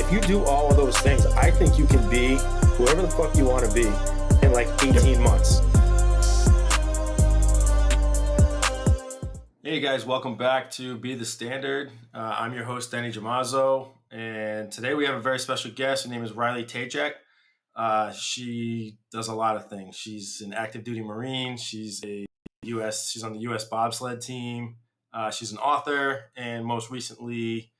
if you do all of those things, I think you can be whoever the fuck you want to be in like 18 months. Hey guys, welcome back to Be the Standard. I'm your host, Danny Jamazzo, and today we have a very special guest. Her name is Riley Tejcek. She does a lot of things. She's an active duty Marine. She's on the U.S. Bobsled team. She's an author, and most recently,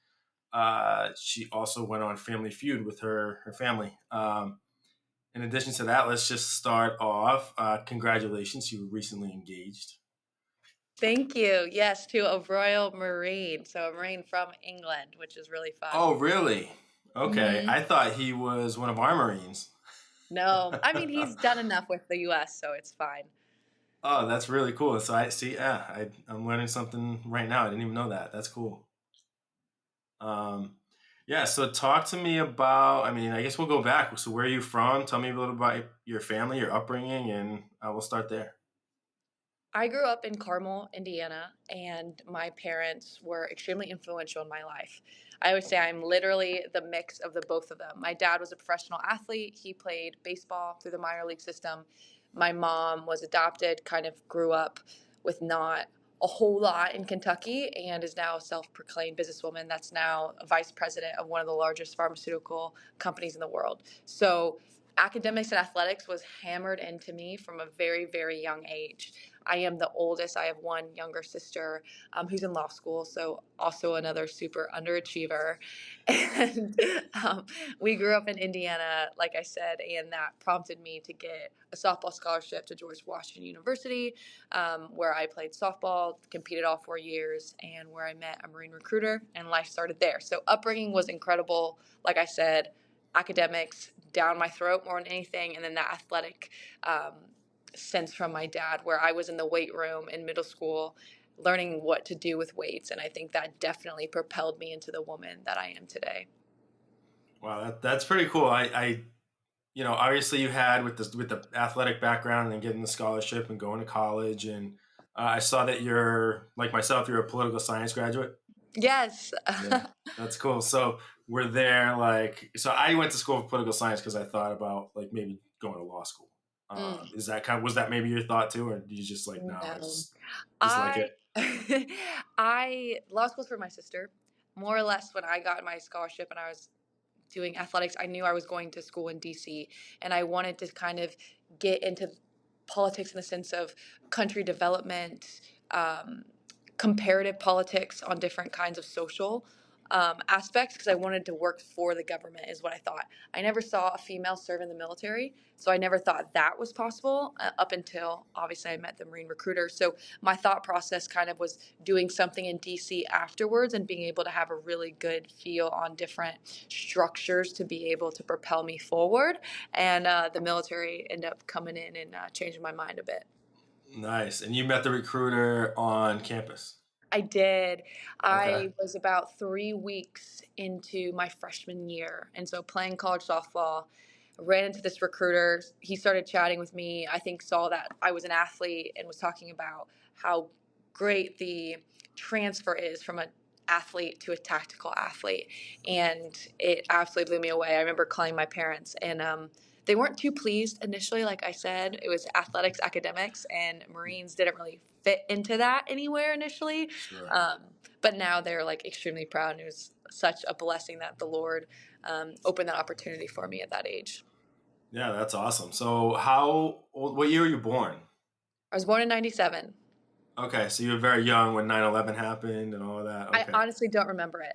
she also went on Family Feud with her family. In addition to that, let's just start off. Congratulations, you were recently engaged. Thank you. Yes, to a Royal Marine. So a Marine from England, which is really fun. Oh, really? Okay. Mhm. I thought he was one of our Marines. No, I mean, he's done enough with the US, so it's fine. Oh, that's really cool. So I see. Yeah, I'm learning something right now. I didn't even know that. That's cool. Um, yeah. So talk to me about. I mean, I guess we'll go back. So where are you from? Tell me a little about your family, your upbringing, and we'll start there. I grew up in Carmel, Indiana, and my parents were extremely influential in my life. I would say I'm literally the mix of the both of them. My dad was a professional athlete. He played baseball through the minor league system. My mom was adopted, kind of grew up with not a whole lot in Kentucky, and is now a self-proclaimed businesswoman that's now a vice president of one of the largest pharmaceutical companies in the world. So academics and athletics was hammered into me from a very, very young age. I am the oldest. I have one younger sister who's in law school, so also another super underachiever. And we grew up in Indiana, like I said, and that prompted me to get a softball scholarship to George Washington University, where I played softball, competed all 4 years, and where I met a Marine recruiter, and life started there. So upbringing was incredible. Like I said, academics down my throat more than anything, and then that athletic sense from my dad, where I was in the weight room in middle school learning what to do with weights, and I think that definitely propelled me into the woman that I am today. Wow, that's pretty cool. Obviously you had with the athletic background and getting the scholarship and going to college, and I saw that you're like myself. You're a political science graduate. Yes. Yeah, that's cool. So we're there, like, so I went to school for political science because I thought about like maybe going to law school. Mm, Is that was that maybe your thought too, or did you just like, no, I no. just like I it? I law school's for my sister. More or less when I got my scholarship and I was doing athletics, I knew I was going to school in DC, and I wanted to kind of get into politics in the sense of country development, comparative politics on different kinds of social aspects, because I wanted to work for the government, is what I thought. I never saw a female serve in the military, so I never thought that was possible up until obviously I met the Marine recruiter. So my thought process kind of was doing something in DC afterwards and being able to have a really good feel on different structures to be able to propel me forward. And the military ended up coming in and changing my mind a bit. Nice. And you met the recruiter on campus. I did. Okay. I was about 3 weeks into my freshman year. And so playing college softball, ran into this recruiter. He started chatting with me. I think saw that I was an athlete and was talking about how great the transfer is from an athlete to a tactical athlete. And it absolutely blew me away. I remember calling my parents, and they weren't too pleased initially. Like I said, it was athletics, academics, and Marines didn't really fit into that anywhere initially. Sure. Um, but now they're like extremely proud, and it was such a blessing that the Lord opened that opportunity for me at that age. Yeah, that's awesome. So what year were you born? I was born in 97. Okay, so you were very young when 9/11 happened and all of that. I Okay. honestly don't remember it.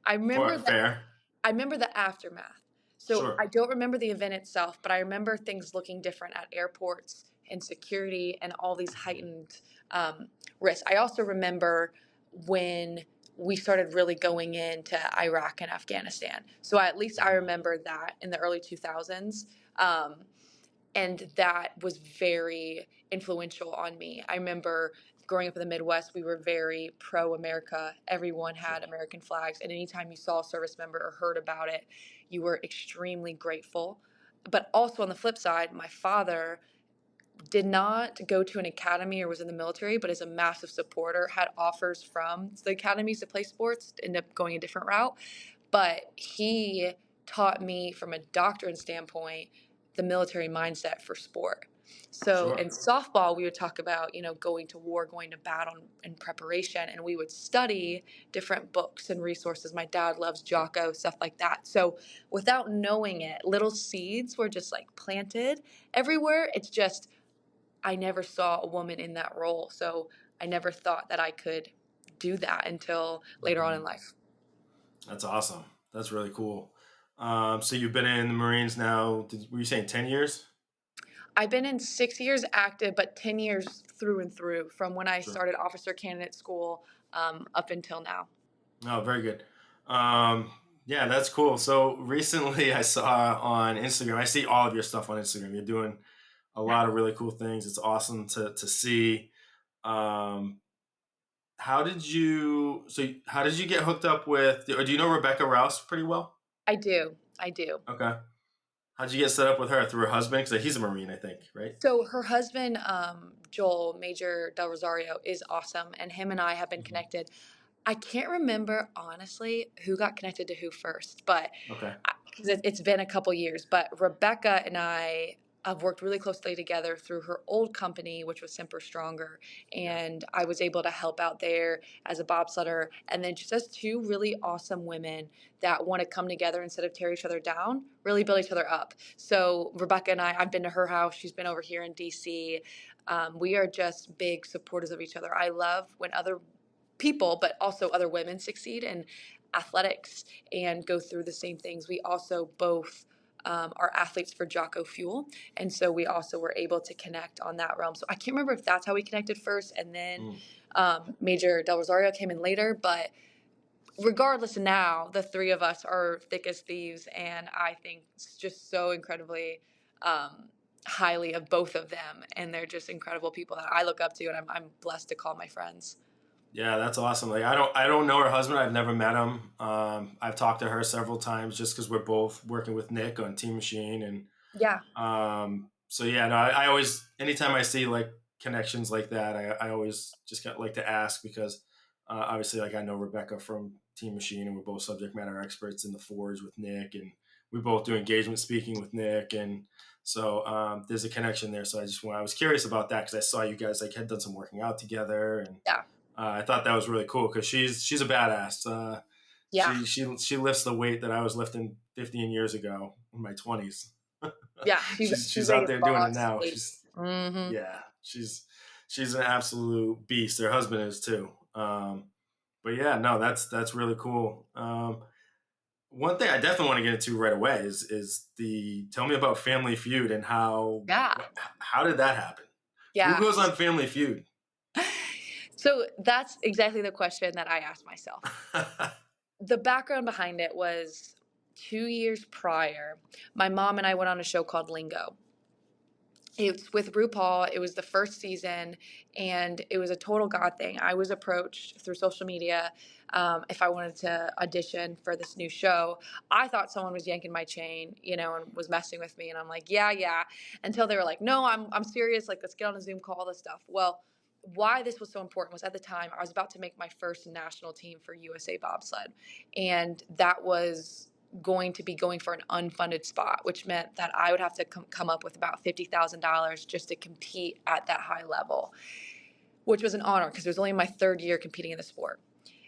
I remember that Fair. I remember the aftermath. So I Sure. don't remember the event itself, but I remember things looking different at airports and security and all these heightened risks. I also remember when we started really going into Iraq and Afghanistan. So at least I remember that in the early 2000s. And that was very influential on me. I remember growing up in the Midwest, we were very pro America. Everyone had Sure. American flags. And anytime you saw a service member or heard about it, you were extremely grateful. But also on the flip side, my father did not go to an academy or was in the military, but is a massive supporter, had offers from the academies to play sports, ended up going a different route. But he taught me from a doctrine standpoint the military mindset for sport. So Sure. in softball, we would talk about, going to war, going to battle in preparation, and we would study different books and resources. My dad loves Jocko, stuff like that. So without knowing it, little seeds were just like planted everywhere. It's just, I never saw a woman in that role. So I never thought that I could do that until later on in life. That's awesome. That's really cool. So you've been in the Marines now, were you saying 10 years? I've been in 6 years active, but 10 years through and through from when I Sure. started officer candidate school up until now. Oh, very good. Um, yeah, that's cool. So recently I saw on Instagram, I see all of your stuff on Instagram. You're doing a lot of really cool things. It's awesome to see. Um, how did you get hooked up with, or do you know Rebecca Rouse pretty well? I do. I do. Okay. How'd you get set up with her? Through her husband? Because he's a Marine, I think, right? So her husband, Joel, Major Del Rosario, is awesome. And him and I have been Mhm. connected. I can't remember, honestly, who got connected to who first, but Okay. because it's been a couple years. But Rebecca and I have worked really closely together through her old company, which was Semper Stronger. Yeah. And I was able to help out there as a bobsledder. And then just as two really awesome women that want to come together instead of tear each other down, really build each other up. So Rebecca and I've been to her house. She's been over here in DC. We are just big supporters of each other. I love when other people, but also other women succeed in athletics and go through the same things. We also both are athletes for Jocko Fuel. And so we also were able to connect on that realm. So I can't remember if that's how we connected first and then Mm. Major Del Rosario came in later. But regardless, now the three of us are thick as thieves. And I think it's just so incredibly highly of both of them. And they're just incredible people that I look up to and I'm blessed to call my friends. Yeah, that's awesome. Like I don't know her husband. I've never met him. I've talked to her several times just because we're both working with Nick on Team Machine, and Yeah. so yeah, no, I always, anytime I see like connections like that, I always just like to ask because obviously, like I know Rebecca from Team Machine, and we're both subject matter experts in the Forge with Nick, and we both do engagement speaking with Nick, and so there's a connection there. So I was curious about that because I saw you guys like had done some working out together, and Yeah. I thought that was really cool because she's a badass. Yeah. She lifts the weight that I was lifting 15 years ago in my 20s. Yeah. She's she's a out there doing it boss now. lady. Mm-hmm. Yeah, she's an absolute beast. Her husband is too. But yeah, no, that's really cool. One thing I definitely want to get into right away is the tell me about Family Feud and Yeah. how did that happen? Who Yeah. goes on Family Feud? So that's exactly the question that I asked myself. The background behind it was 2 years prior, my mom and I went on a show called Lingo. It's with RuPaul. It was the first season, and it was a total God thing. I was approached through social media if I wanted to audition for this new show. I thought someone was yanking my chain, and was messing with me. And I'm like, yeah, yeah. Until they were like, no, I'm serious. Like, let's get on a Zoom call, all this stuff. Well, why this was so important was at the time I was about to make my first national team for USA Bobsled, and that was going to be going for an unfunded spot, which meant that I would have to come up with about $50,000 just to compete at that high level, which was an honor because it was only my third year competing in the sport.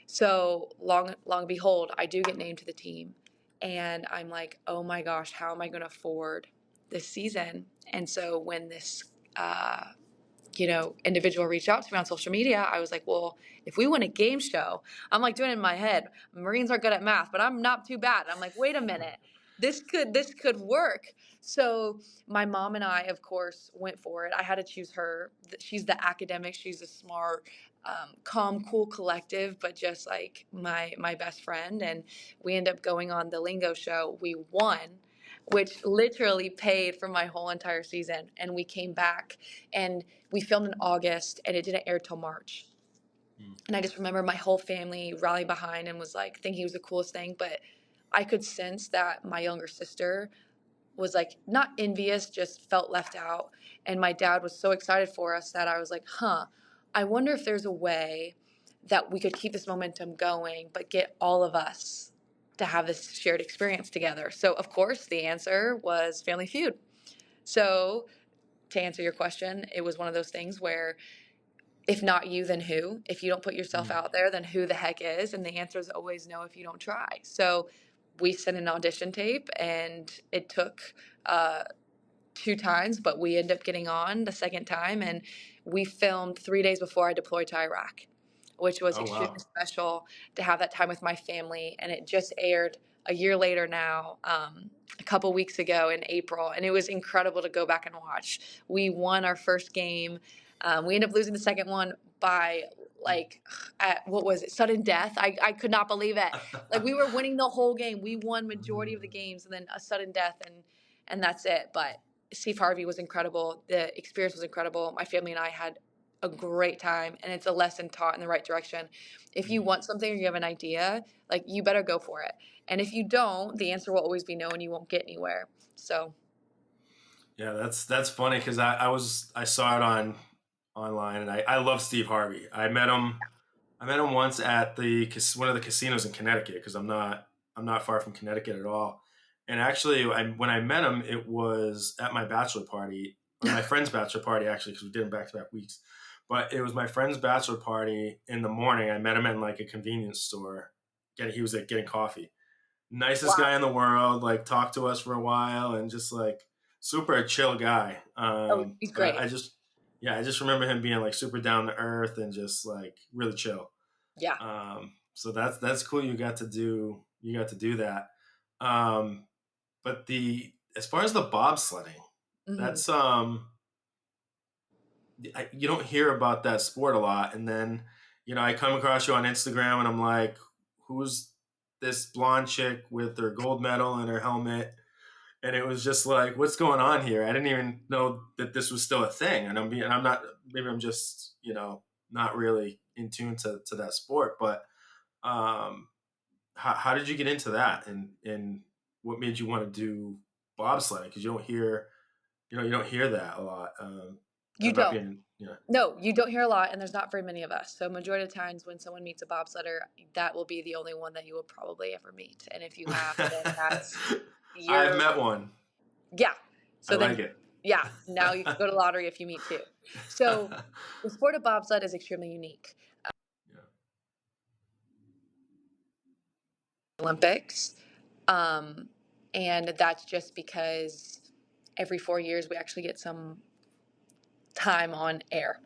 So long and behold, I do get named to the team, and I'm like, oh my gosh, how am I going to afford this season? And so when this individual reached out to me on social media, I was like, well, if we win a game show, I'm like doing it in my head. Marines are good at math, but I'm not too bad. I'm like, wait a minute, this could work. So my mom and I, of course, went for it. I had to choose her. She's the academic. She's a smart, calm, cool, collective, but just like my best friend. And we ended up going on the Lingo show. We won, which literally paid for my whole entire season. And we came back and we filmed in August and it didn't air till March. And I just remember my whole family rallying behind and was like thinking it was the coolest thing. But I could sense that my younger sister was like not envious, just felt left out. And my dad was so excited for us that I was like, I wonder if there's a way that we could keep this momentum going, but get all of us to have this shared experience together. So, of course, the answer was Family Feud. So, to answer your question, it was one of those things where if not you, then who? If you don't put yourself out there, then who the heck is? And the answer is always no if you don't try. So, we sent an audition tape, and it took 2 times, but we ended up getting on the second time, and we filmed 3 days before I deployed to Iraq, which was Oh, extremely wow. special to have that time with my family. And it just aired a year later now, a couple weeks ago in April, and it was incredible to go back and watch. We won our first game. We ended up losing the second one by like at, what was it, sudden death. I could not believe it. Like, we were winning the whole game, we won majority of the games, and then a sudden death, and that's it. But Steve Harvey was incredible. The experience was incredible. My family and I had a great time, and it's a lesson taught in the right direction. If you want something or you have an idea, like, you better go for it. And if you don't, the answer will always be no, and you won't get anywhere. So Yeah, that's funny because I saw it online, and I love Steve Harvey. I met him once at one of the casinos in Connecticut because I'm not far from Connecticut at all. And actually, when I met him, it was at my bachelor party, or my friend's bachelor party, actually, because we did them back to back weeks. But it was my friend's bachelor party in the morning. I met him in like a convenience store. He was like getting coffee. Nicest wow. guy in the world. Like, talked to us for a while, and just like super chill guy. Oh, he's But great. I just remember him being like super down to earth and just like really chill. Yeah. So that's cool. You got to do that. Um, but as far as the bobsledding, Hmm. that's you don't hear about that sport a lot. And then I come across you on Instagram, and I'm like, who's this blonde chick with her gold medal and her helmet? And it was just like, what's going on here? I didn't even know that this was still a thing. And I'm not, maybe I'm just not really in tune to that sport. But um, how did you get into that, and what made you want to do bobsledding? Because you don't hear that a lot. You I'm not don't. being, No, you don't hear a lot, and there's not very many of us. So majority of times when someone meets a bobsledder, that will be the only one that you will probably ever meet. And if you have, then that's I've you're met one. yeah. I So like then, it. yeah, now you can go to lottery if you meet two. So the sport of bobsled is extremely unique. Yeah. Olympics, um, and that's just because every 4 years we actually get some time on air.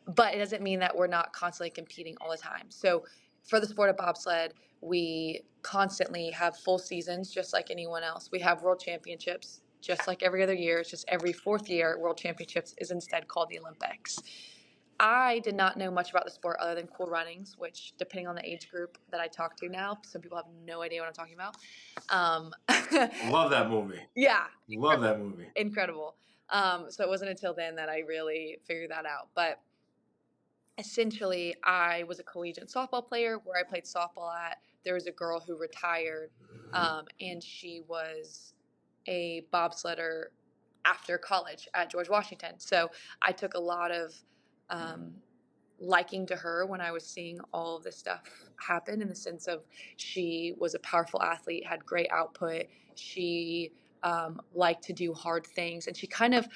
But it doesn't mean that we're not constantly competing all the time. So for the sport of bobsled, we constantly have full seasons just like anyone else. We have world championships just like every other year. It's just every fourth year, world championships is instead called the Olympics. I did not know much about the sport other than Cool Runnings, which, depending on the age group that I talk to now, some people have no idea what I'm talking about. Um, Love that movie. yeah, Love that movie. incredible. So it wasn't until then that I really figured that out. But essentially, I was a collegiate softball player where I played softball at. There was a girl who retired, and she was a bobsledder after college at George Washington. So I took a lot of um, liking to her when I was seeing all of this stuff happen, in the sense of she was a powerful athlete, had great output. She liked to do hard things, and she kind of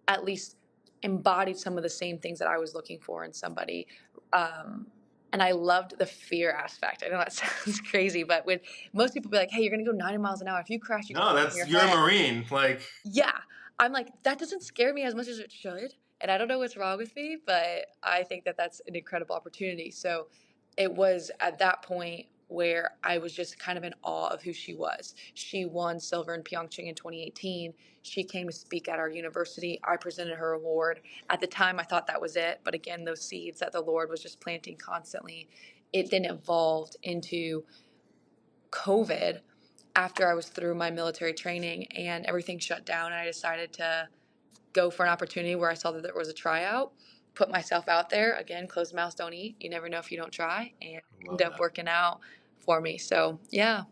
at least embodied some of the same things that I was looking for in somebody. Um, and I loved the fear aspect. I know that sounds crazy, but when most people be like, "Hey, you're gonna go 90 miles an hour. If you crash, you No, can in your you're a head." Marine. Like, Yeah, I'm like, that doesn't scare me as much as it should. And I don't know what's wrong with me, but I think that that's an incredible opportunity. So it was at that point where I was just kind of in awe of who she was. She won silver in Pyeongchang in 2018. She came to speak at our university. I presented her award. At the time, I thought that was it. But again, those seeds that the Lord was just planting constantly, it then evolved into COVID after I was through my military training and everything shut down. And I decided to go for an opportunity where I saw that there was a tryout, put myself out there. Again, closed mouths don't eat. You never know if you don't try, and love ended up that. working out for me. So yeah,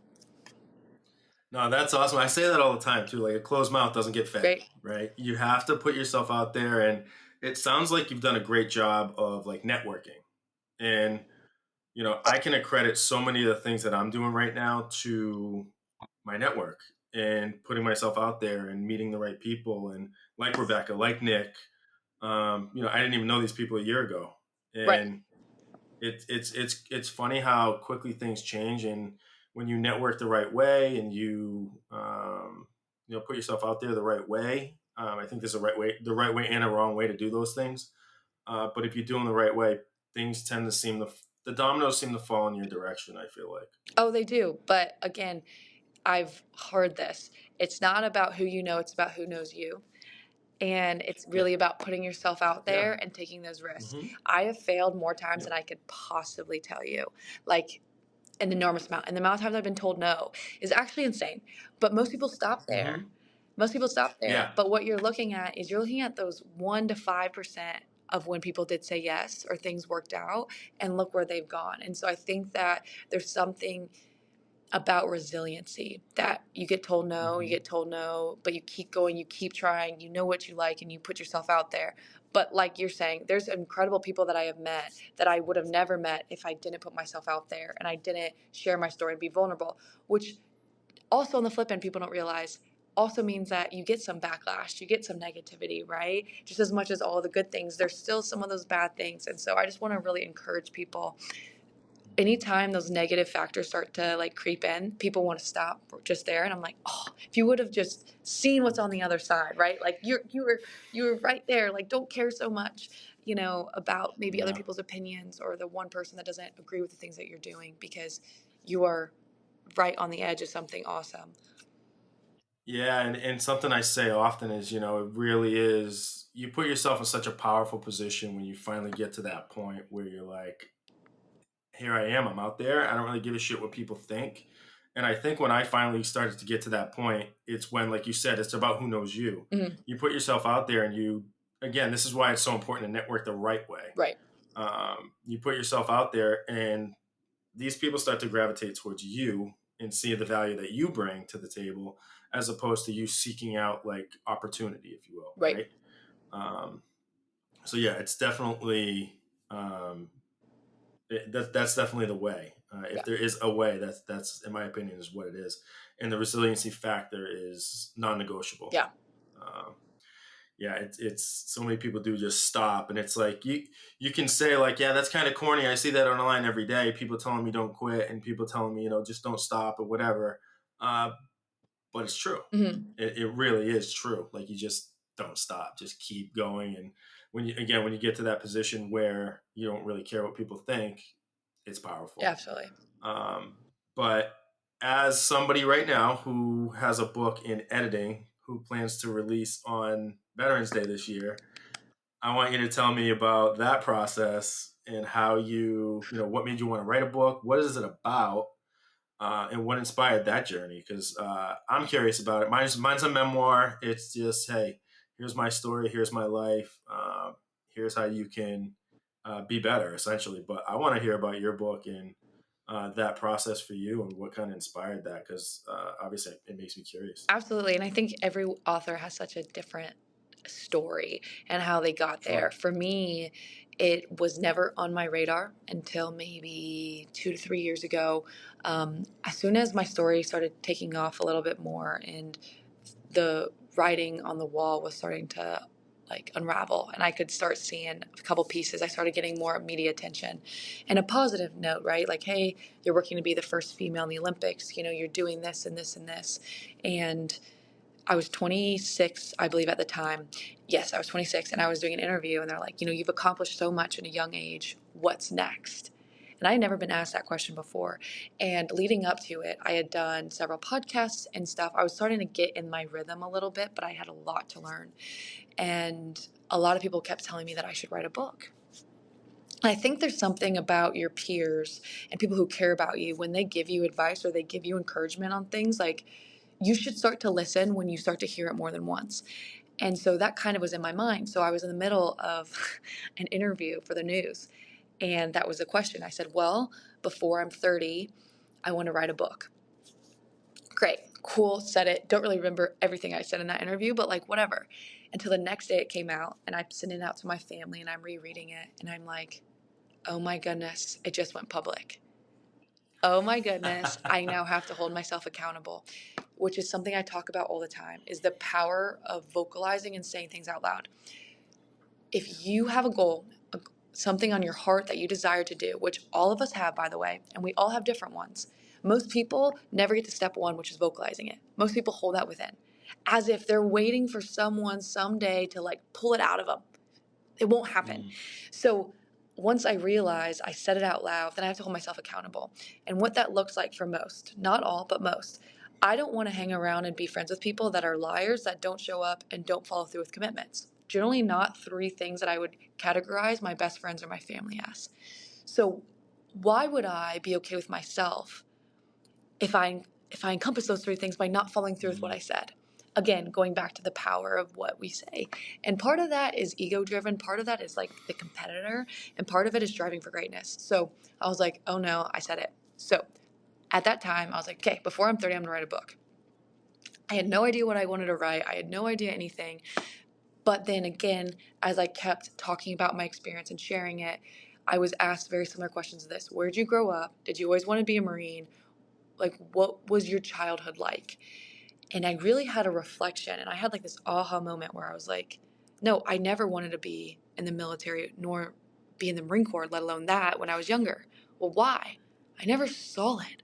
No, that's awesome. I say that all the time too. Like, a closed mouth doesn't get fed, great. right? You have to put yourself out there, and it sounds like you've done a great job of like networking. And I can accredit so many of the things that I'm doing right now to my network and putting myself out there and meeting the right people. And like Rebecca, like Nick, I didn't even know these people a year ago. Right. And it's funny how quickly things change. And when you network the right way and you put yourself out there the right way, I think there's the right way and a wrong way to do those things. But if you do them the right way, things tend to the dominoes seem to fall in your direction, I feel like. Oh, they do. But again, I've heard this. It's not about who you know, it's about who knows you. And it's Yeah. really about putting yourself out Yeah. there and taking those risks. Mm-hmm. I have failed more times Yeah. than I could possibly tell you. Like an enormous amount. And the amount of times I've been told no is actually insane. But most people stop there. Mm-hmm. Most people stop there. Yeah. But what you're looking at is you're looking at those 1 to 5% of when people did say yes or things worked out, and look where they've gone. And so I think that there's something about resiliency that you get told no, you Mm-hmm. get told no, but you keep going, you keep trying, you know what you like, and you put yourself out there. But like you're saying, there's incredible people that I have met that I would have never met if I didn't put myself out there and I didn't share my story and be vulnerable, which also on the flip end, people don't realize also means that you get some backlash, you get some negativity, right? Just as much as all the good things, there's still some of those bad things. And so I just want to really encourage people, anytime those negative factors start to like creep in, people want to stop just there. And I'm like, oh, if you would have just seen what's on the other side, right? Like you were right there. Like, don't care so much, about maybe other Yeah. people's opinions or the one person that doesn't agree with the things that you're doing, because you are right on the edge of something awesome. Yeah, and something I say often is, it really is, you put yourself in such a powerful position when you finally get to that point where you're like, here I am, I'm out there. I don't really give a shit what people think. And I think when I finally started to get to that point, it's when, like you said, it's about who knows you. Mm-hmm. You put yourself out there and again, this is why it's so important to network the right way. Right. You put yourself out there and these people start to gravitate towards you and see the value that you bring to the table as opposed to you seeking out like opportunity, if you will. Right. Right. So yeah, it's definitely, that's definitely the way. If Yeah. there is a way, that's in my opinion is what it is, and the resiliency factor is non-negotiable. Yeah. Yeah, it's so many people do just stop, and it's like you can say like, yeah, that's kind of corny. I see that online every day. People telling me don't quit, and people telling me just don't stop or whatever. But it's true. Mm-hmm. It really is true. Like, you just don't stop. Just keep going. And when you get to that position where you don't really care what people think, it's powerful. Absolutely. But as somebody right now who has a book in editing, who plans to release on Veterans Day this year, I want you to tell me about that process and how what made you want to write a book? What is it about? And what inspired that journey? Because I'm curious about it. Mine's a memoir. It's just, hey, here's my story. Here's my life. Here's how you can be better, essentially. But I want to hear about your book and that process for you and what kind of inspired that, because obviously it makes me curious. Absolutely. And I think every author has such a different story and how they got there. Sure. For me, it was never on my radar until maybe 2 to 3 years ago. As soon as my story started taking off a little bit more and the writing on the wall was starting to like unravel and I could start seeing a couple pieces, I started getting more media attention, and a positive note, right? Like, hey, you're working to be the first female in the Olympics, you're doing this and this and this. And I was 26, I believe, at the time. Yes, I was 26, and I was doing an interview, and they're like, you've accomplished so much in a young age. What's next? And I had never been asked that question before. And leading up to it, I had done several podcasts and stuff. I was starting to get in my rhythm a little bit, but I had a lot to learn. And a lot of people kept telling me that I should write a book. I think there's something about your peers and people who care about you when they give you advice or they give you encouragement on things, like, you should start to listen when you start to hear it more than once. And so that kind of was in my mind. So I was in the middle of an interview for the news, and that was the question. I said, well, before I'm 30, I want to write a book. Great, cool, said it. Don't really remember everything I said in that interview, but like, whatever. Until the next day it came out, and I'm sending it out to my family, and I'm rereading it, and I'm like, oh my goodness, it just went public. Oh my goodness, I now have to hold myself accountable, which is something I talk about all the time, is the power of vocalizing and saying things out loud. If you have a goal, something on your heart that you desire to do, which all of us have, by the way, and we all have different ones. Most people never get to step one, which is vocalizing it. Most people hold that within, as if they're waiting for someone someday to like pull it out of them. It won't happen. So once I realize I said it out loud, then I have to hold myself accountable. And what that looks like for most, not all, but most, I don't want to hang around and be friends with people that are liars, that don't show up and don't follow through with commitments. Generally not 3 things that I would categorize my best friends or my family as. So why would I be okay with myself if I encompass those 3 things by not following through with what I said? Again, going back to the power of what we say. And part of that is ego driven. Part of that is like the competitor. And part of it is driving for greatness. So I was like, oh no, I said it. So at that time, I was like, okay, before I'm 30, I'm going to write a book. I had no idea what I wanted to write. I had no idea anything. But then again, as I kept talking about my experience and sharing it, I was asked very similar questions to this. Where'd you grow up? Did you always want to be a Marine? Like, what was your childhood like? And I really had a reflection, and I had like this aha moment where I was like, no, I never wanted to be in the military nor be in the Marine Corps, let alone that when I was younger. Well, why? I never saw it.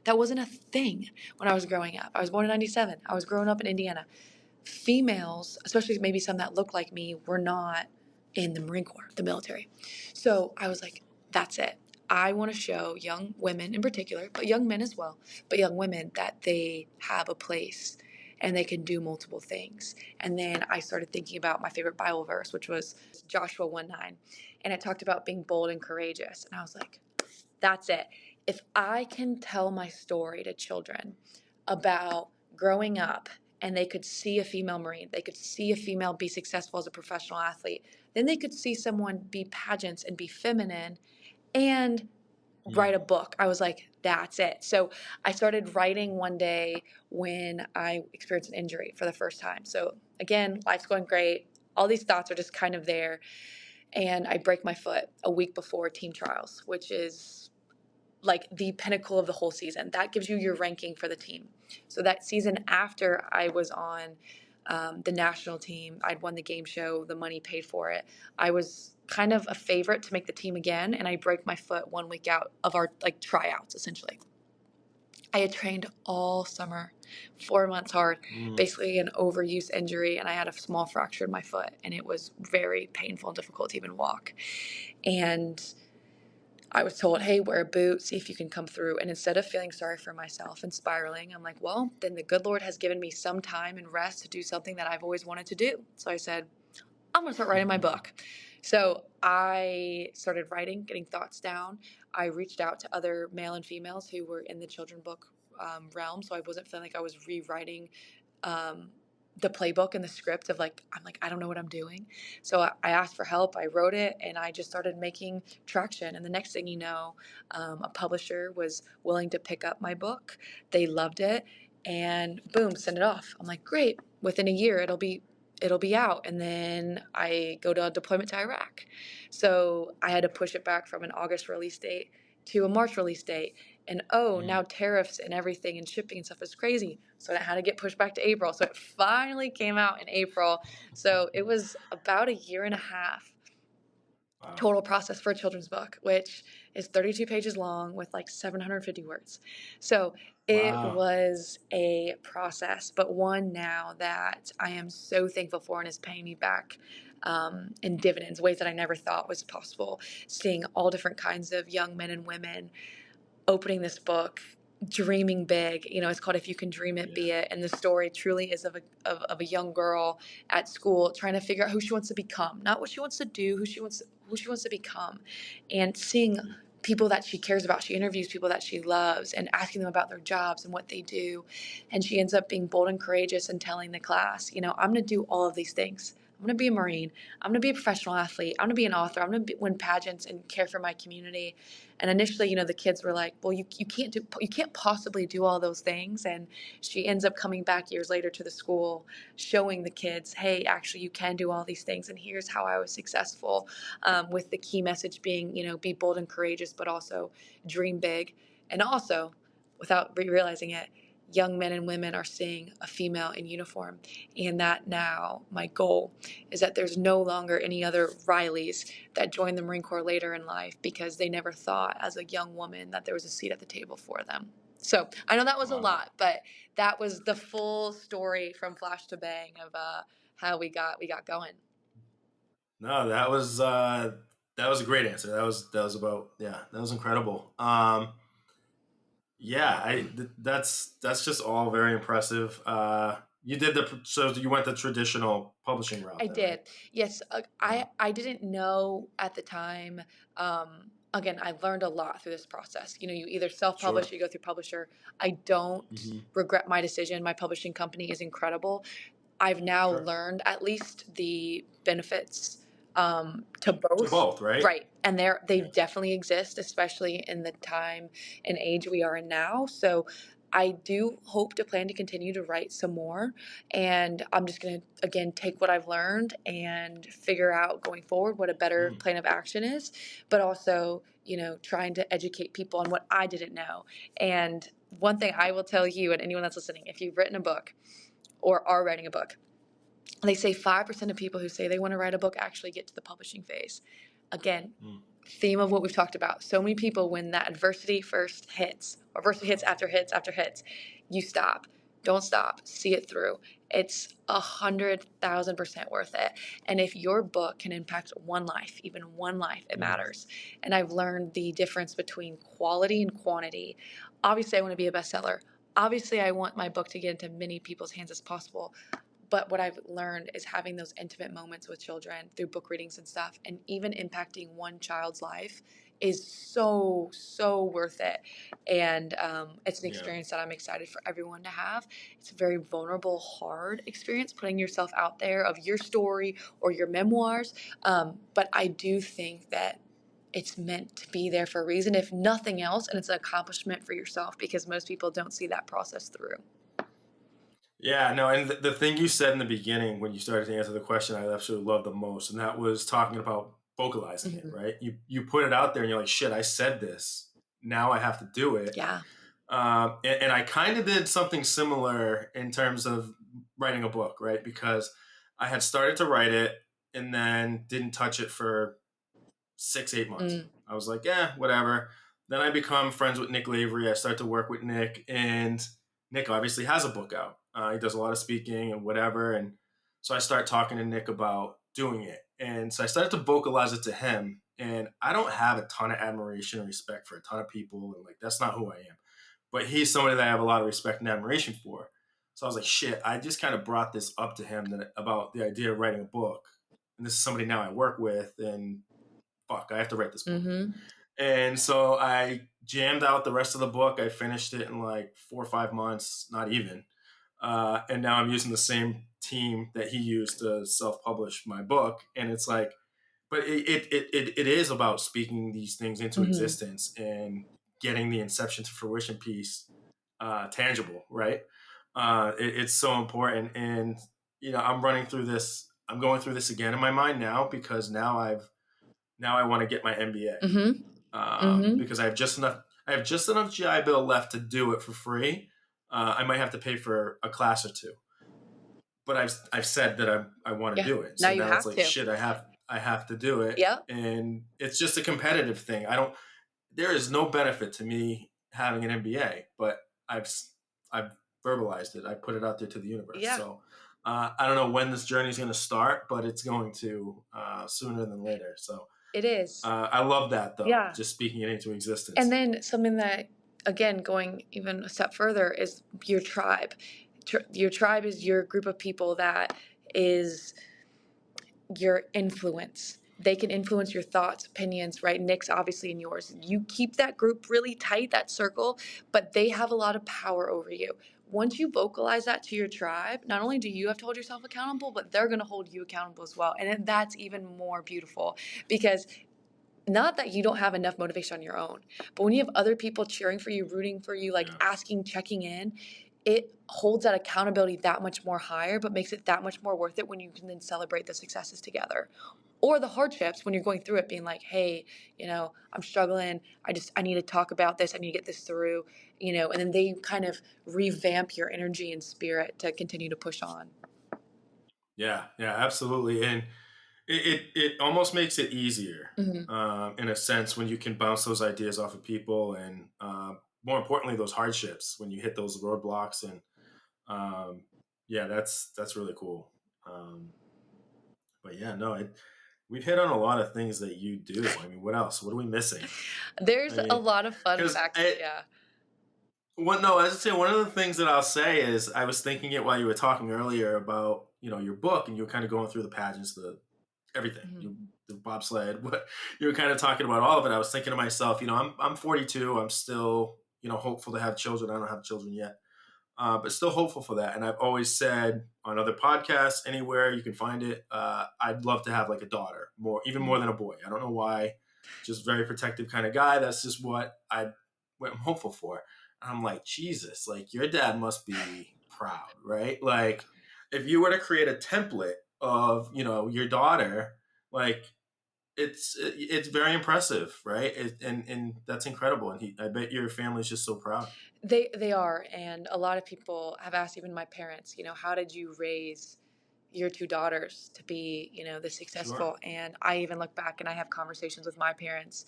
That wasn't a thing when I was growing up. I was born in 97. I was growing up in Indiana. Females, especially maybe some that look like me, were not in the Marine Corps, the military. So I was like, that's it. I want to show young women in particular, but young men as well, but young women, that they have a place and they can do multiple things. And then I started thinking about my favorite Bible verse, which was Joshua 1:9. And it talked about being bold and courageous. And I was like, that's it. If I can tell my story to children about growing up and they could see a female Marine, they could see a female be successful as a professional athlete, then they could see someone be pageants and be feminine and write a book. I was like, that's it. So I started writing one day when I experienced an injury for the first time. So again, life's going great. All these thoughts are just kind of there. And I break my foot a week before team trials, which is like the pinnacle of the whole season. That gives you your ranking for the team. So that season after I was on the national team, I'd won the game show, the money paid for it. I was kind of a favorite to make the team again, and I break my foot 1 week out of our like tryouts essentially. I had trained all summer, 4 months hard, basically an overuse injury, and I had a small fracture in my foot, and it was very painful and difficult to even walk. And I was told, hey, wear a boot, see if you can come through. And instead of feeling sorry for myself and spiraling, I'm like, well, then the good Lord has given me some time and rest to do something that I've always wanted to do. So I said, I'm going to start writing my book. So I started writing, getting thoughts down. I reached out to other male and females who were in the children's book realm. So I wasn't feeling like I was rewriting the playbook and the script of like, I'm like, I don't know what I'm doing. So I asked for help. I wrote it and I just started making traction. And the next thing you know, a publisher was willing to pick up my book. They loved it and boom, send it off. I'm like, great. Within a year, it'll be out. And then I go to a deployment to Iraq. So I had to push it back from an August release date to a March release date. And now tariffs and everything and shipping and stuff is crazy. So I had to get pushed back to April. So it finally came out in April. So it was about a year and a half total process for a children's book, which is 32 pages long with like 750 words. So it was a process, but one now that I am so thankful for and is paying me back in dividends, ways that I never thought was possible. Seeing all different kinds of young men and women opening this book, dreaming big. It's called If You Can Dream It, Be It. And the story truly is of a young girl at school trying to figure out who she wants to become, not what she wants to do, who she wants to become. And seeing people that she cares about. She interviews people that she loves and asking them about their jobs and what they do. And she ends up being bold and courageous and telling the class, I'm going to do all of these things. I'm going to be a Marine. I'm going to be a professional athlete. I'm going to be an author. I'm going to win pageants and care for my community. And initially, the kids were like, well, you can't possibly do all those things. And she ends up coming back years later to the school, showing the kids, hey, actually you can do all these things. And here's how I was successful, with the key message being, be bold and courageous, but also dream big. And also, without realizing it, young men and women are seeing a female in uniform. And that now, my goal is that there's no longer any other Rileys that join the Marine Corps later in life because they never thought as a young woman that there was a seat at the table for them. So I know that was a lot, but that was the full story from flash to bang of how we got going. No, that was a great answer. That was about, yeah, that was incredible. Yeah, that's just all very impressive. You did so you went the traditional publishing route. I did. Right? Yes. I didn't know at the time. Again, I learned a lot through this process. You either self-publish, or you go through publisher. I don't regret my decision. My publishing company is incredible. I've now learned at least the benefits to both. To both, right? Right. And they definitely exist, especially in the time and age we are in now. So I do hope to plan to continue to write some more. And I'm just going to, again, take what I've learned and figure out going forward what a better plan of action is, but also, trying to educate people on what I didn't know. And one thing I will tell you and anyone that's listening, if you've written a book or are writing a book, they say 5% of people who say they want to write a book actually get to the publishing phase. Again, theme of what we've talked about. So many people, when that adversity first hits, or adversity hits after hits after hits, you stop. Don't stop. See it through. It's 100,000% worth it. And if your book can impact one life, even one life, it matters. And I've learned the difference between quality and quantity. Obviously, I want to be a bestseller. Obviously, I want my book to get into many people's hands as possible. But what I've learned is having those intimate moments with children through book readings and stuff, and even impacting one child's life is so, so worth it. And it's an experience that I'm excited for everyone to have. It's a very vulnerable, hard experience, putting yourself out there of your story or your memoirs. But I do think that it's meant to be there for a reason, if nothing else, and it's an accomplishment for yourself because most people don't see that process through. Yeah, no, and the thing you said in the beginning when you started to answer the question, I absolutely loved the most, and that was talking about vocalizing it, right? You put it out there, and you're like, shit, I said this. Now I have to do it. Yeah. And I kind of did something similar in terms of writing a book, right? Because I had started to write it and then didn't touch it for 6-8 months. I was like, whatever. Then I become friends with Nick Lavery. I start to work with Nick, and Nick obviously has a book out. He does a lot of speaking and whatever. And so I start talking to Nick about doing it. And so I started to vocalize it to him. And I don't have a ton of admiration and respect for a ton of people. And that's not who I am. But he's somebody that I have a lot of respect and admiration for. So I was like, shit, I just kind of brought this up to him about the idea of writing a book. And this is somebody now I work with. And fuck, I have to write this book. And so I jammed out the rest of the book. I finished it in 4 or 5 months, not even. And now I'm using the same team that he used to self-publish my book. And it's but it is about speaking these things into existence and getting the inception to fruition piece tangible, right? It's so important. And, I'm going through this again in my mind now, because now I want to get my MBA. Because I have just enough GI Bill left to do it for free. I might have to pay for a class or two, but I've said that I want to do it. So now it's shit, I have to do it. Yeah. And it's just a competitive thing. There is no benefit to me having an MBA, but I've verbalized it. I put it out there to the universe. Yeah. So I don't know when this journey is going to start, but it's going to sooner than later. So it is. I love that, though. Yeah. Just speaking it into existence. And then something that, again, going even a step further, is your tribe. Your tribe is your group of people that is your influence. They can influence your thoughts, opinions, right? Nick's obviously in yours. You keep that group really tight, that circle, but they have a lot of power over you. Once you vocalize that to your tribe, not only do you have to hold yourself accountable, but they're going to hold you accountable as well. And that's even more beautiful, because not that you don't have enough motivation on your own, but when you have other people cheering for you, rooting for you, like asking, checking in, it holds that accountability that much more higher, but makes it that much more worth it when you can then celebrate the successes together. Or the hardships when you're going through it, being like, hey, I'm struggling. I need to talk about this. I need to get this through, and then they kind of revamp your energy and spirit to continue to push on. Yeah, absolutely. And it almost makes it easier in a sense when you can bounce those ideas off of people, and more importantly, those hardships when you hit those roadblocks. And that's really cool. But yeah, no, we've hit on a lot of things that you do. I mean, what else? What are we missing? There's a lot of fun Because facts. Yeah. No, as I say, one of the things that I'll say is I was thinking it while you were talking earlier about your book, and you were kind of going through the pageants, everything, the bobsled, what you were kind of talking about all of it. I was thinking to myself, I'm 42. I'm still hopeful to have children. I don't have children yet, but still hopeful for that. And I've always said on other podcasts, anywhere you can find it, I'd love to have like a daughter, even more than a boy. I don't know why, just very protective kind of guy. That's just what I'm hopeful for. I'm like, Jesus, like your dad must be proud, right? Like if you were to create a template of, your daughter, like it's very impressive, right? And that's incredible. And I bet your family's just so proud. They are, and a lot of people have asked, even my parents, how did you raise your two daughters to be, this successful? Sure. And I even look back and I have conversations with my parents.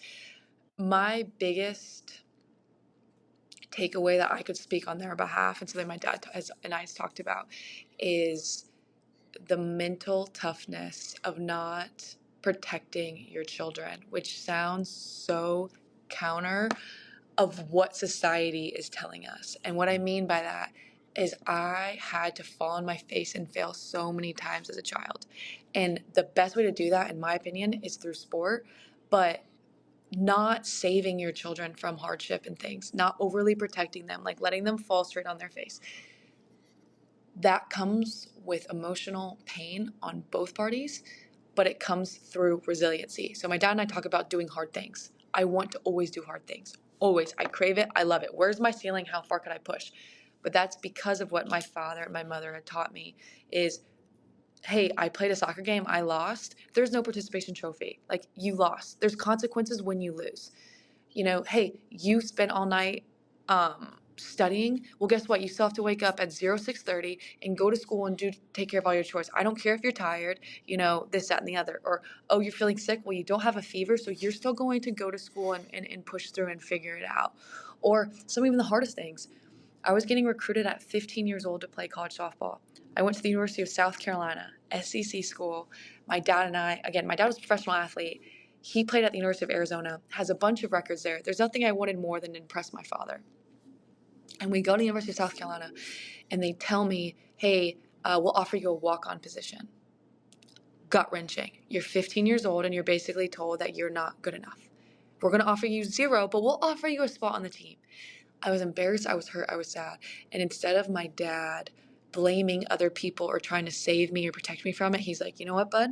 My biggest takeaway that I could speak on their behalf, and something my dad and I talked about, is the mental toughness of not protecting your children, which sounds so counter of what society is telling us. And what I mean by that is I had to fall on my face and fail so many times as a child. And the best way to do that, in my opinion, is through sport, but not saving your children from hardship and things, not overly protecting them, like letting them fall straight on their face. That comes with emotional pain on both parties, but it comes through resiliency. So my dad and I talk about doing hard things. I want to always do hard things. Always. I crave it. I love it. Where's my ceiling? How far could I push? But that's because of what my father and my mother had taught me is, hey, I played a soccer game. I lost. There's no participation trophy. Like, you lost. There's consequences when you lose. Hey, you spent all night studying. Well, guess what? You still have to wake up at 06:30 and go to school and take care of all your chores. I don't care if you're tired, this, that, and the other. Or, oh, you're feeling sick. Well, you don't have a fever, so you're still going to go to school and push through and figure it out. Or even the hardest things. I was getting recruited at 15 years old to play college softball. I went to the University of South Carolina, SEC school. My dad and I, again, my dad was a professional athlete. He played at the University of Arizona, has a bunch of records there. There's nothing I wanted more than to impress my father. And we go to the University of South Carolina, and they tell me, hey, we'll offer you a walk-on position. Gut-wrenching. You're 15 years old, and you're basically told that you're not good enough. We're going to offer you 0, but we'll offer you a spot on the team. I was embarrassed, I was hurt, I was sad. And instead of my dad blaming other people or trying to save me or protect me from it, he's like, you know what, bud?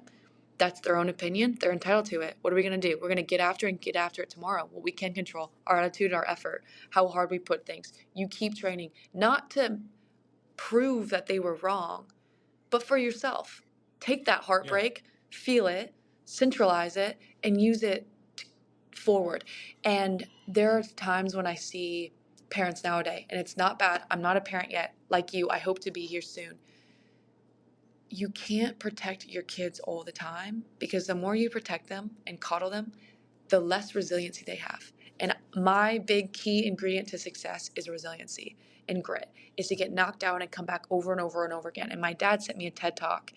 That's their own opinion. They're entitled to it. What are we going to do? We're going to get after it tomorrow. What we can control, our attitude, our effort, how hard we put things. You keep training, not to prove that they were wrong, but for yourself. Take that heartbreak, feel it, centralize it, and use it forward. And there are times when I see parents nowadays, and it's not bad. I'm not a parent yet, like you. I hope to be here soon. You can't protect your kids all the time, because the more you protect them and coddle them, the less resiliency they have. And my big key ingredient to success is resiliency and grit, is to get knocked down and come back over and over and over again. And my dad sent me a TED Talk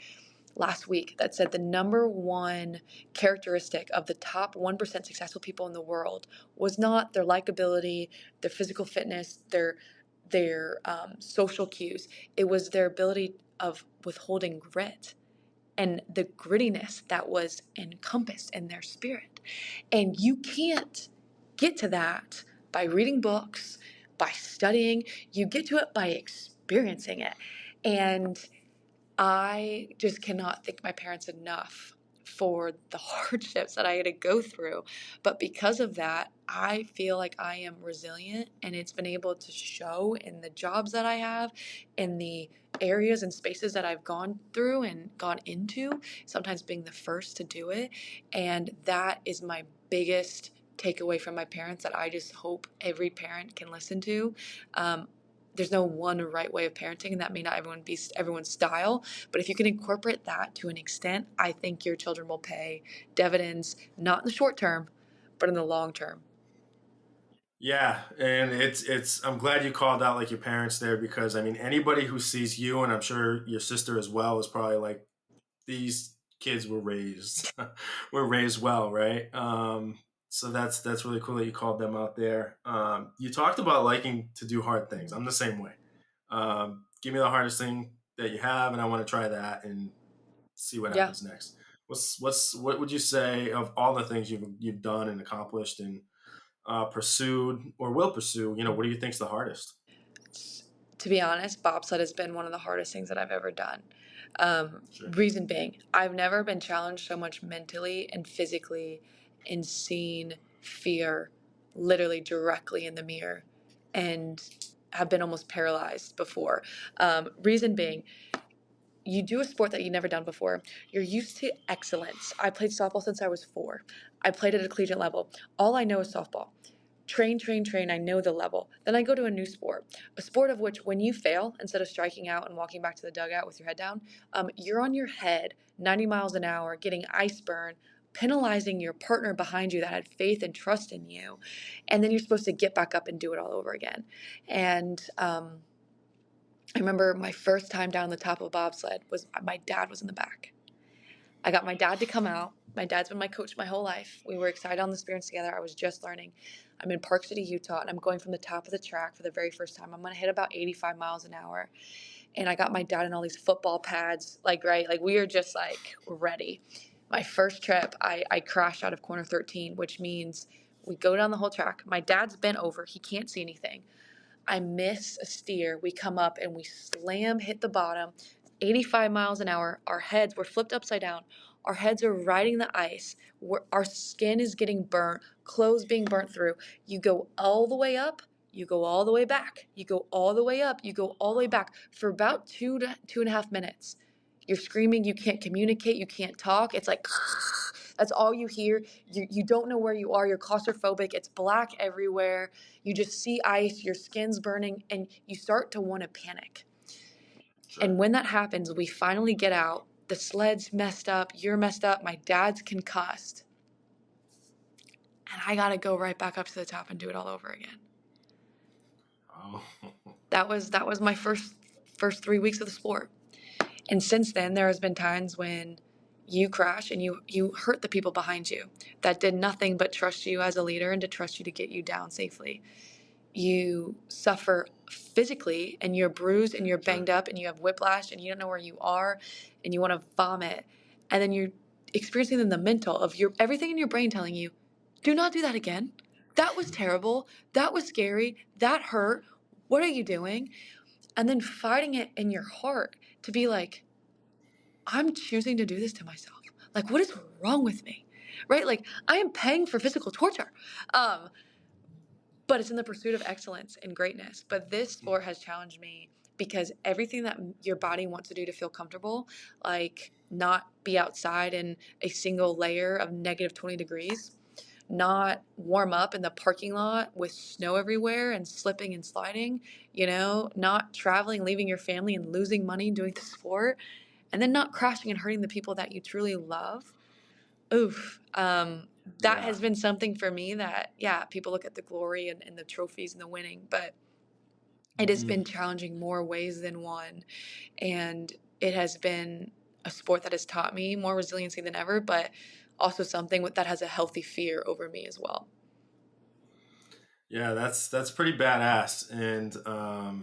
last week that said the number one characteristic of the top 1% successful people in the world was not their likability, their physical fitness, their social cues. It was their ability of withholding grit and the grittiness that was encompassed in their spirit. And you can't get to that by reading books, by studying. You get to it by experiencing it. And I just cannot thank my parents enough for the hardships that I had to go through. But because of that, I feel like I am resilient, and it's been able to show in the jobs that I have, in the areas and spaces that I've gone through and gone into, sometimes being the first to do it. And that is my biggest takeaway from my parents that I just hope every parent can listen to. There's no one right way of parenting, and that may not everyone be everyone's style. But if you can incorporate that to an extent, I think your children will pay dividends, not in the short term, but in the long term. Yeah, and it's I'm glad you called out like your parents there, because I mean anybody who sees you, and I'm sure your sister as well, is probably like, these kids were raised were raised well, right? So that's really cool that you called them out there. You talked about liking to do hard things. I'm the same way. Give me the hardest thing that you have, and I want to try that and see what Yeah. happens next. What would you say of all the things you've done and accomplished and pursued or will pursue? What do you think's the hardest? To be honest, bobsled has been one of the hardest things that I've ever done. Sure. Reason being, I've never been challenged so much mentally and physically and seen fear literally directly in the mirror, and have been almost paralyzed before. Reason being, you do a sport that you've never done before. You're used to excellence. I played softball since I was 4. I played at a collegiate level. All I know is softball. Train, train, train. I know the level. Then I go to a new sport, a sport of which when you fail, instead of striking out and walking back to the dugout with your head down, you're on your head 90 miles an hour, getting ice burn, penalizing your partner behind you that had faith and trust in you. And then you're supposed to get back up and do it all over again. And I remember my first time down the top of a bobsled was my dad was in the back. I got my dad to come out. My dad's been my coach my whole life. We were excited on the experience together. I was just learning. I'm in Park City, Utah, and I'm going from the top of the track for the very first time. I'm going to hit about 85 miles an hour. And I got my dad in all these football pads, like we are just like ready. My first trip, I crashed out of corner 13, which means we go down the whole track. My dad's bent over. He can't see anything. I miss a steer. We come up and we slam, hit the bottom, 85 miles an hour. Our heads were flipped upside down. Our heads are riding the ice. Our skin is getting burnt, clothes being burnt through. You go all the way up, you go all the way back. You go all the way up, you go all the way back for about 2.5 minutes. You're screaming, you can't communicate, you can't talk. It's like, that's all you hear. You don't know where you are. You're claustrophobic. It's black everywhere. You just see ice, your skin's burning, and you start to want to panic. Sure. And when that happens, we finally get out. The sled's messed up. You're messed up. My dad's concussed. And I got to go right back up to the top and do it all over again. Oh. That was my first 3 weeks of the sport. And since then, there has been times when you crash and you hurt the people behind you that did nothing but trust you as a leader and to trust you to get you down safely. You suffer physically and you're bruised and you're banged up and you have whiplash and you don't know where you are and you want to vomit. And then you're experiencing the mental of everything in your brain telling you, do not do that again. That was terrible. That was scary. That hurt. What are you doing? And then fighting it in your heart to be like, I'm choosing to do this to myself. Like, what is wrong with me? Right? Like, I am paying for physical torture. But it's in the pursuit of excellence and greatness. But this sport has challenged me because everything that your body wants to do to feel comfortable, like not be outside in a single layer of negative 20 degrees, not warm up in the parking lot with snow everywhere and slipping and sliding, not traveling, leaving your family and losing money doing the sport, and then not crashing and hurting the people that you truly love. Oof. That Yeah. has been something for me that, yeah, people look at the glory and the trophies and the winning, but it has been challenging more ways than one. And it has been a sport that has taught me more resiliency than ever, but also something that has a healthy fear over me as well. Yeah, that's pretty badass. And a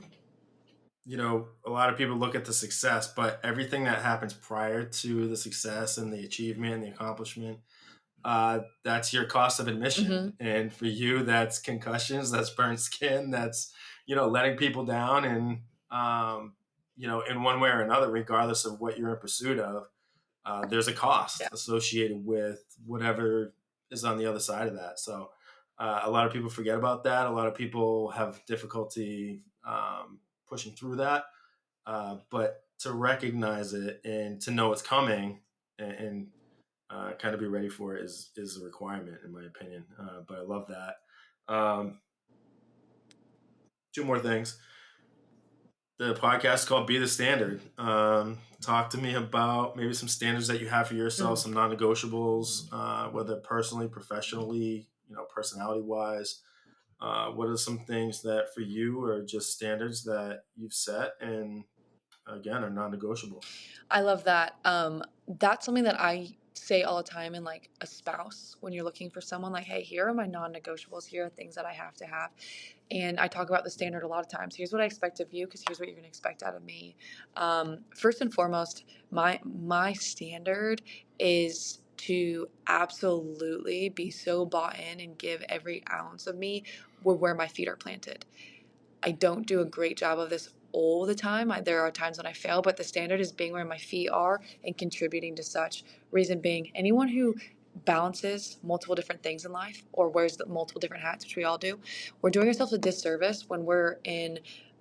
lot of people look at the success, but everything that happens prior to the success and the achievement and the accomplishment, that's your cost of admission. And for you, that's concussions, that's burnt skin, that's letting people down, and in one way or another, regardless of what you're in pursuit of. there's a cost Yeah. associated with whatever is on the other side of that. So a lot of people forget about that. A lot of people have difficulty pushing through that. But to recognize it and to know it's coming and kind of be ready for it is a requirement, in my opinion. But I love that. Two more things. The podcast is called Be the Standard. Talk to me about maybe some standards that you have for yourself, some non-negotiables, whether personally, professionally, personality wise. What are some things that for you are just standards that you've set and again are non-negotiable? I love that. That's something that I say all the time in like a spouse when you're looking for someone like, hey, here are my non-negotiables. Here are things that I have to have. And I talk about the standard a lot of times. Here's what I expect of you because here's what you're going to expect out of me. First and foremost, my standard is to absolutely be so bought in and give every ounce of me where my feet are planted. I don't do a great job of this all the time. There are times when I fail, but the standard is being where my feet are and contributing to such. Reason being, anyone who balances multiple different things in life or wears the multiple different hats, which we all do, we're doing ourselves a disservice when we're in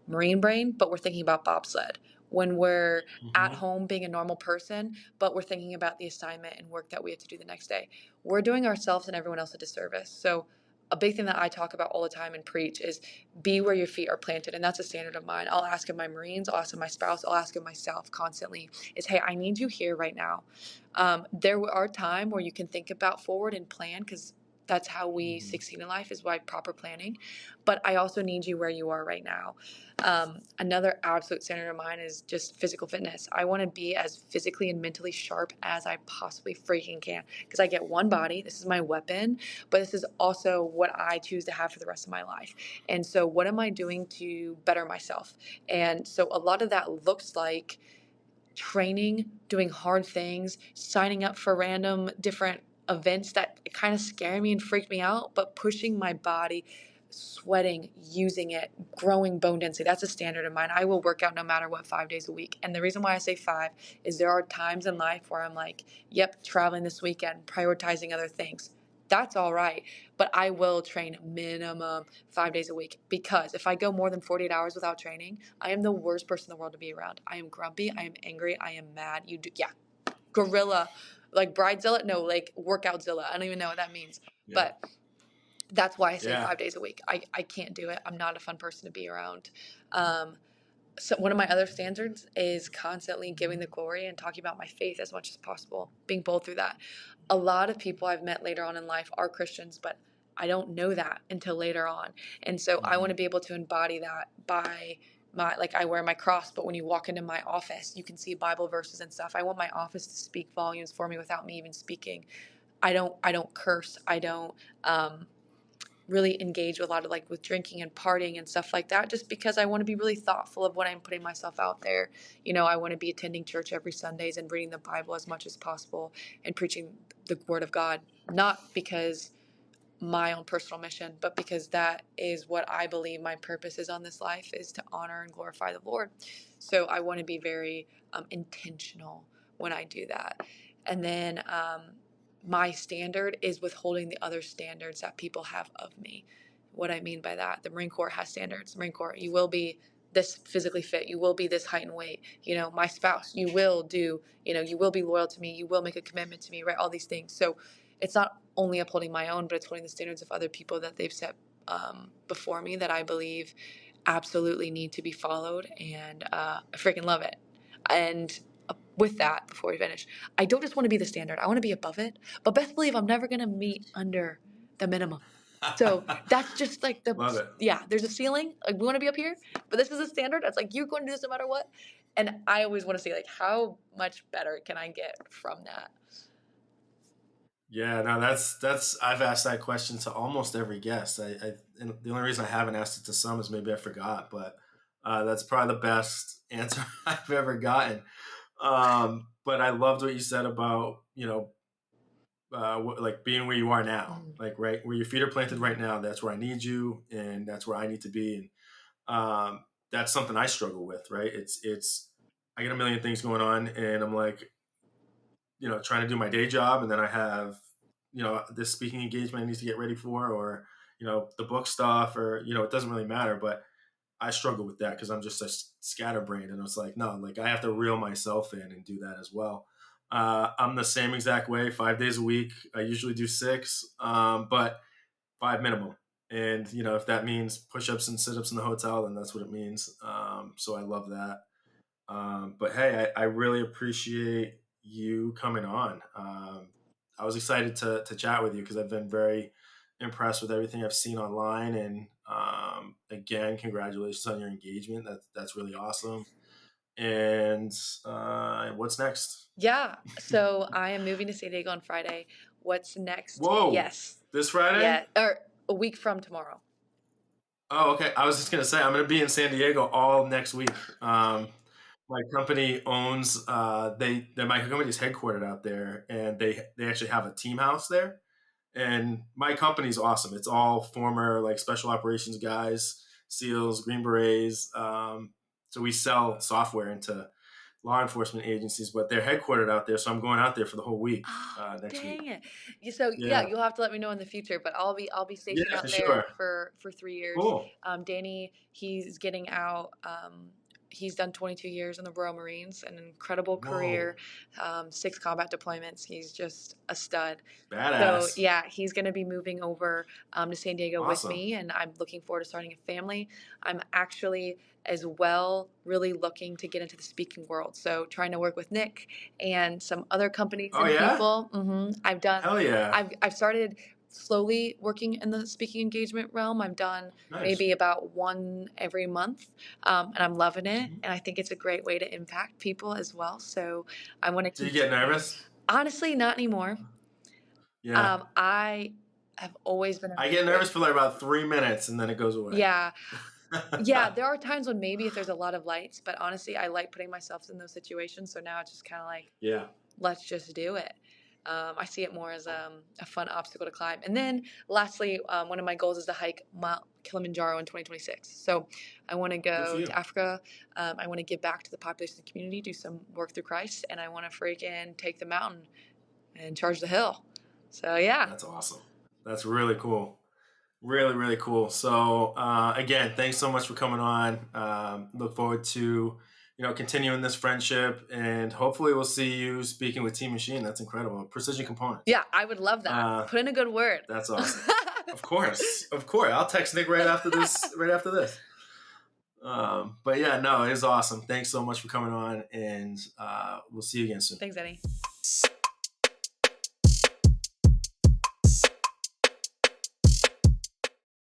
marine brain, but we're thinking about bobsled. When we're at Mm-hmm. home being a normal person, but we're thinking about the assignment and work that we have to do the next day. We're doing ourselves and everyone else a disservice. So a big thing that I talk about all the time and preach is be where your feet are planted. And that's a standard of mine. I'll ask of my Marines, I'll ask of my spouse, I'll ask of myself constantly is, hey, I need you here right now. There are times where you can think about forward and plan because that's how we Mm-hmm. succeed in life is by proper planning. But I also need you where you are right now. Another absolute standard of mine is just physical fitness. I want to be as physically and mentally sharp as I possibly freaking can because I get one body. This is my weapon, but this is also what I choose to have for the rest of my life. And so, what am I doing to better myself? And so, a lot of that looks like training, doing hard things, signing up for random different events that kind of scare me and freak me out, but pushing my body, sweating, using it, growing bone density. That's a standard of mine. I will work out no matter what 5 days a week. And the reason why I say five is there are times in life where I'm like, yep, traveling this weekend, prioritizing other things. That's all right. But I will train minimum 5 days a week because if I go more than 48 hours without training, I am the worst person in the world to be around. I am grumpy. I am angry. I am mad. Yeah. Gorilla, like bridezilla? No, like workoutzilla. I don't even know what that means. Yeah. But that's why I say Yeah. 5 days a week. I can't do it. I'm not a fun person to be around. So one of my other standards is constantly giving the glory and talking about my faith as much as possible, being bold through that. A lot of people I've met later on in life are Christians, but I don't know that until later on. And so I want Mm-hmm. to be able to embody that by like I wear my cross, but when you walk into my office, you can see Bible verses and stuff. I want my office to speak volumes for me without me even speaking. I don't curse. I don't really engage with a lot of like with drinking and partying and stuff like that just because I want to be really thoughtful of what I'm putting myself out there. I want to be attending church every Sundays and reading the Bible as much as possible and preaching the word of God, not because my own personal mission, but because that is what I believe my purpose is on this life is to honor and glorify the Lord. So I want to be very intentional when I do that. And then my standard is withholding the other standards that people have of me. What I mean by that, the Marine Corps has standards. Marine Corps, you will be this physically fit, you will be this height and weight, my spouse, you will do, you will be loyal to me, you will make a commitment to me, right? All these things. So it's not only upholding my own, but it's holding the standards of other people that they've set before me that I believe absolutely need to be followed. And I freaking love it. And with that, before we finish, I don't just want to be the standard. I want to be above it. But best believe I'm never going to meet under the minimum. So that's just like Love it. there's a ceiling. Like we want to be up here, but this is a standard. It's like you're going to do this no matter what. And I always want to see like how much better can I get from that? Yeah, no, that's I've asked that question to almost every guest. And the only reason I haven't asked it to some is maybe I forgot, but that's probably the best answer I've ever gotten. But I loved what you said about like being where you are now, like right where your feet are planted right now. That's where I need you, and that's where I need to be. And that's something I struggle with. Right? It's I get a million things going on, and I'm like, trying to do my day job, and then I have, this speaking engagement I need to get ready for, or, the book stuff, or, it doesn't really matter. But I struggle with that because I'm just such scatterbrained, and it's like, no, like I have to reel myself in and do that as well. I'm the same exact way, 5 days a week. I usually do 6, but 5 minimum. And, if that means push-ups and sit-ups in the hotel, then that's what it means. So I love that. But hey, I really appreciate you coming on. I was excited to chat with you because I've been very impressed with everything I've seen online. And again, congratulations on your engagement. That's really awesome. And what's next? Yeah. So I am moving to San Diego on Friday. What's next? Whoa! Yes. This Friday? Yeah. Or a week from tomorrow. Oh, okay. I was just gonna say I'm gonna be in San Diego all next week. My company owns my company's headquartered out there, and they actually have a team house there. And my company's awesome. It's all former like special operations guys, SEALs, Green Berets. So we sell software into law enforcement agencies, but they're headquartered out there. So I'm going out there for the whole week Oh, next week. dang it. So yeah, Yeah, you'll have to let me know in the future, but I'll be stationed yeah, out for there sure. for 3 years. Cool. Danny, he's getting out. He's done 22 years in the Royal Marines, an incredible Whoa, career, 6 combat deployments. He's just a stud. So badass. yeah, he's going to be moving over to San Diego with Awesome. me, and I'm looking forward to starting a family. I'm actually as well really looking to get into the speaking world. So trying to work with Nick and some other companies Oh and yeah, people. I've done. hell yeah, I've started slowly working in the speaking engagement realm. I've done nice. maybe about one every month, and I'm loving it. Mhm. And I think it's a great way to impact people as well. So I want to Do you keep. get nervous? Honestly, not anymore. Yeah, I have always been a I get very nervous for like about 3 minutes and then it goes away. yeah. Yeah, there are times when maybe if there's a lot of lights, but honestly, I like putting myself in those situations. So now it's just kind of like, Yeah. let's just do it. I see it more as a fun obstacle to climb. And then lastly, one of my goals is to hike Mount Kilimanjaro in 2026. So I want to Good for go you. to Africa. I want to give back to the population of the community, do some work through Christ, and I want to freaking take the mountain and charge the hill. So yeah. That's awesome. That's really cool. Really, really cool. So again, thanks so much for coming on. Look forward to continuing this friendship, and hopefully we'll see you speaking with Team Machine. That's incredible. Precision Components. Yeah, I would love that. Uh, Put in a good word. that's awesome. Of course, of course. I'll text Nick right after this. Right after this. But yeah, no, it was awesome. Thanks so much for coming on, and we'll see you again soon. Thanks, Eddie.